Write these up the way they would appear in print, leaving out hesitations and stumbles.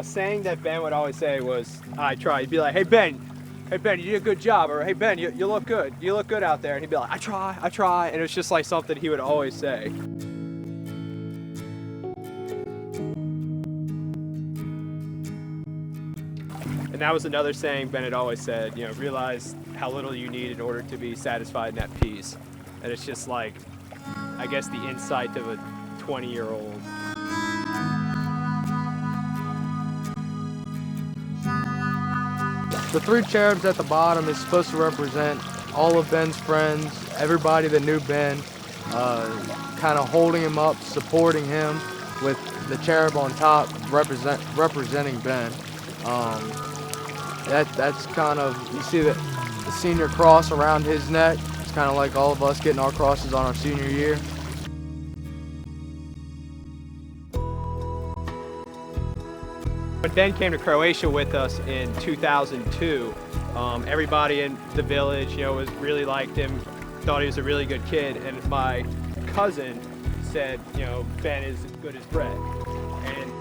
saying that Ben would always say was, I try. He'd be like, hey Ben, you did a good job, or hey Ben, you look good. You look good out there. And he'd be like, I try. And it was just like something he would always say. And that was another saying Ben had always said, you know, realize how little you need in order to be satisfied and at peace. And it's just like, I guess the insight of a 20-year-old. The three cherubs at the bottom is supposed to represent all of Ben's friends, everybody that knew Ben, kind of holding him up, supporting him, with the cherub on top representing Ben. That's kind of, you see the senior cross around his neck. It's kind of like all of us getting our crosses on our senior year. When Ben came to Croatia with us in 2002, everybody in the village, you know, really liked him, thought he was a really good kid, and my cousin said, you know, Ben is as good as Brad. And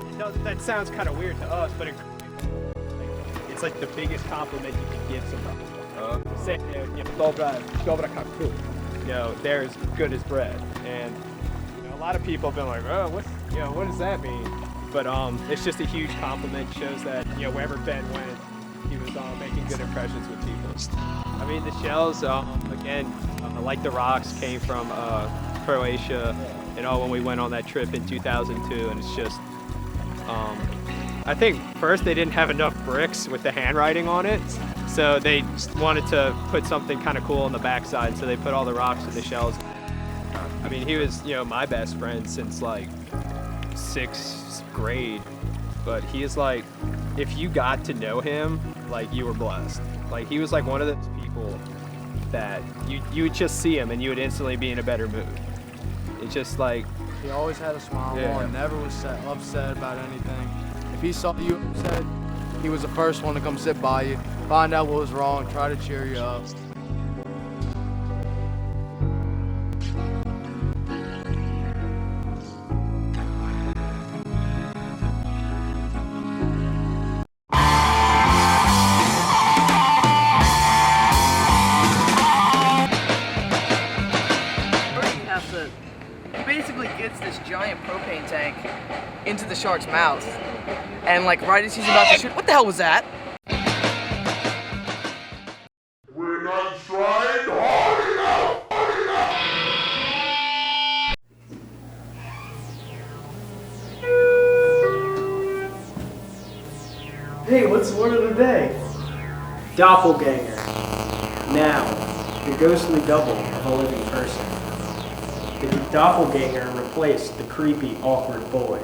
that sounds kind of weird to us, but it's like the biggest compliment you can give somebody. Say, you know, they're as good as Brad. And you know, a lot of people have been like, oh, what does that mean? But it's just a huge compliment. Shows that, you know, wherever Ben went, he was making good impressions with people. I mean, the shells, again, like the rocks, came from Croatia, you know, when we went on that trip in 2002, and it's just, I think first they didn't have enough bricks with the handwriting on it, so they wanted to put something kind of cool on the backside, so they put all the rocks in the shells. I mean, he was, you know, my best friend since like 6th grade, but he is like, if you got to know him, like, you were blessed. Like, he was like one of those people that you would just see him and you would instantly be in a better mood. It's just like, he always had a smile on, never was upset about anything. If he saw you upset, he was the first one to come sit by you, find out what was wrong, try to cheer you up. Basically gets this giant propane tank into the shark's mouth, and like right as he's about to shoot, what the hell was that? We're not trying hard enough! Hey, what's the word of the day? Doppelganger. Now, the ghostly double of a living person. The doppelganger replaced the creepy, awkward boy.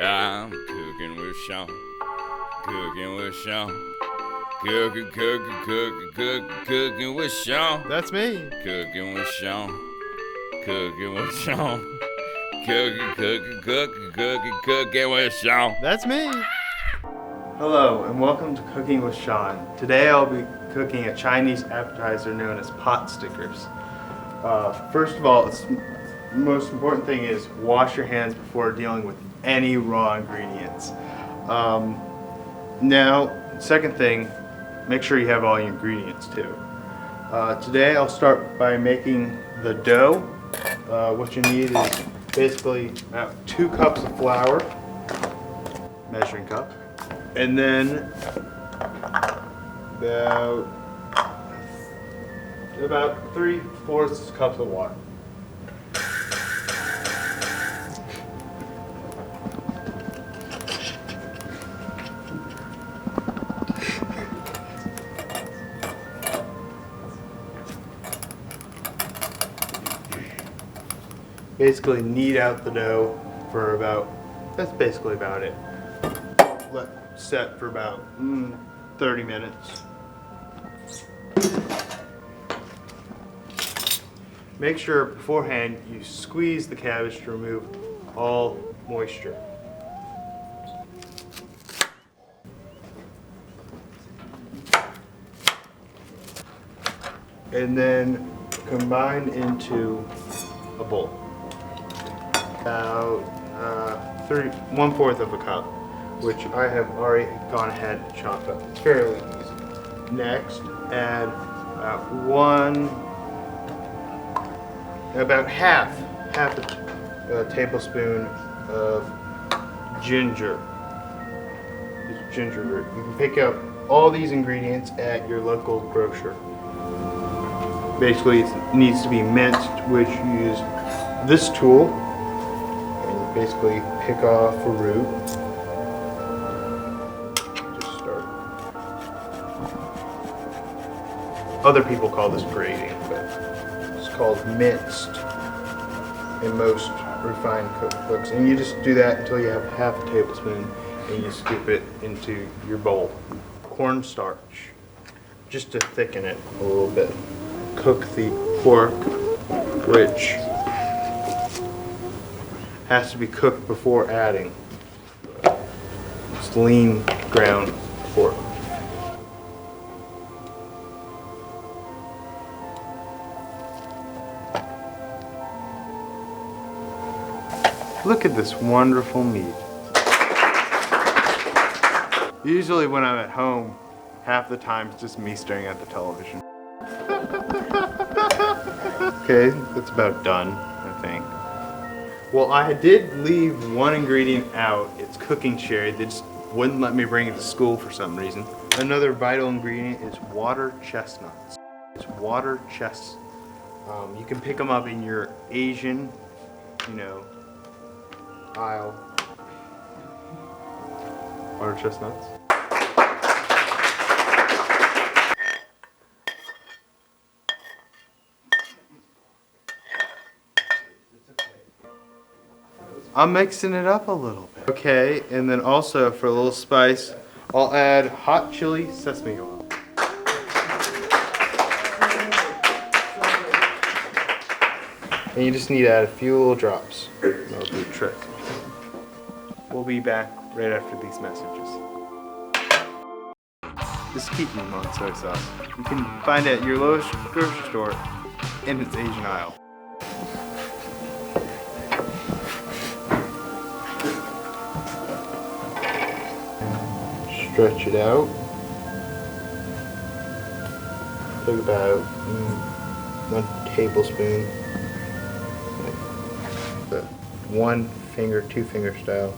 I'm cooking with Sean, cooking with Sean, cooking with Sean. That's me. Cooking with Sean, cooking with Sean, cooking with Sean. That's me. Hello and welcome to Cooking with Sean. Today I'll be cooking a Chinese appetizer known as pot stickers. First of all, the most important thing is wash your hands before dealing with any raw ingredients. Now, second thing, make sure you have all your ingredients too. Today I'll start by making the dough. What you need is basically about 2 cups of flour, measuring cup, and then about 3/4 cups of water. Basically knead out the dough for that's basically about it. Let set for about 30 minutes. Make sure beforehand you squeeze the cabbage to remove all moisture. and then combine into a bowl. About 1/4 of a cup, which I have already gone ahead and chopped up. It's fairly easy. Next, add about half a tablespoon of ginger. It's ginger root. You can pick up all these ingredients at your local grocer. Basically, it needs to be minced, which you use this tool, and you basically pick off a root. Just start. Other people call this grating, but it's called minced in most refined cookbooks. And you just do that until you have half a tablespoon, and you scoop it into your bowl. Cornstarch, just to thicken it a little bit. Cook the pork, which has to be cooked before adding. It's lean ground pork. Look at this wonderful meat. Usually when I'm at home, half the time it's just me staring at the television. Okay, that's about done, I think. Well, I did leave one ingredient out. It's cooking sherry. They just wouldn't let me bring it to school for some reason. Another vital ingredient is water chestnuts. It's water chestnuts. You can pick them up in your Asian, aisle. Water chestnuts. I'm mixing it up a little bit. Okay, and then also for a little spice, I'll add hot chili sesame oil. And you just need to add a few little drops. That'll do the trick. We'll be back right after these messages. This keep me on soy sauce. You can find it at your lowest grocery store in its Asian aisle. Stretch it out. Take about 1 tablespoon. The 1 finger, 2 finger style.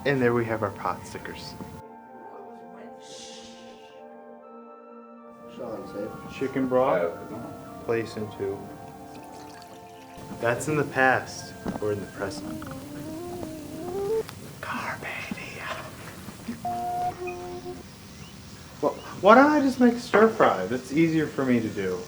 And there we have our pot stickers. Chicken broth, place into. That's in the past or in the present. Well, why don't I just make a stir fry? That's easier for me to do.